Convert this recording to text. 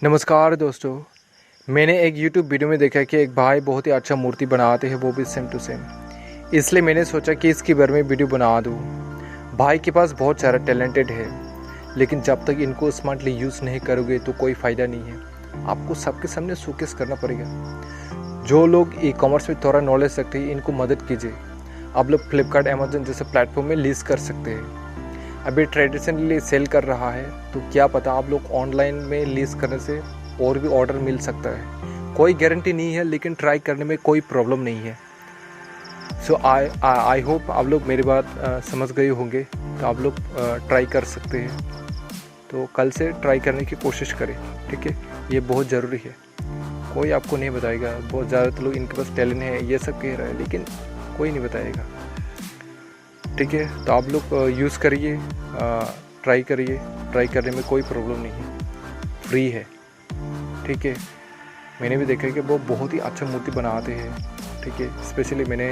नमस्कार दोस्तों। मैंने एक YouTube वीडियो में देखा कि एक भाई बहुत ही अच्छा मूर्ति बनाते हैं, वो भी सेम टू सेम। इसलिए मैंने सोचा कि इसके बारे में वीडियो बना दूँ। भाई के पास बहुत सारा टैलेंटेड है, लेकिन जब तक इनको स्मार्टली यूज़ नहीं करोगे तो कोई फ़ायदा नहीं है। आपको सबके सामने शोकेस करना पड़ेगा। जो लोग ई-कॉमर्स में थोड़ा नॉलेज रखते हैं, इनको मदद कीजिए। आप लोग फ्लिपकार्ट, अमेजन जैसे प्लेटफॉर्म में लीज कर सकते हैं। अभी ट्रेडिशनली सेल कर रहा है, तो क्या पता आप लोग ऑनलाइन में लीज करने से और भी ऑर्डर मिल सकता है। कोई गारंटी नहीं है, लेकिन ट्राई करने में कोई प्रॉब्लम नहीं है। सो आई होप आप लोग मेरी बात समझ गए होंगे, तो आप लोग ट्राई कर सकते हैं। तो कल से ट्राई करने की कोशिश करें, ठीक है। ये बहुत ज़रूरी है। कोई आपको नहीं बताएगा। बहुत ज़्यादातर लोग इनके पास टैलेंट है ये सब कह रहा है, लेकिन कोई नहीं बताएगा, ठीक है। तो आप लोग यूज़ करिए, ट्राई करिए। ट्राई करने में कोई प्रॉब्लम नहीं है, फ्री है, ठीक है। मैंने भी देखा है कि वो बहुत ही अच्छा मूर्ति बनाते हैं, ठीक है। स्पेशली मैंने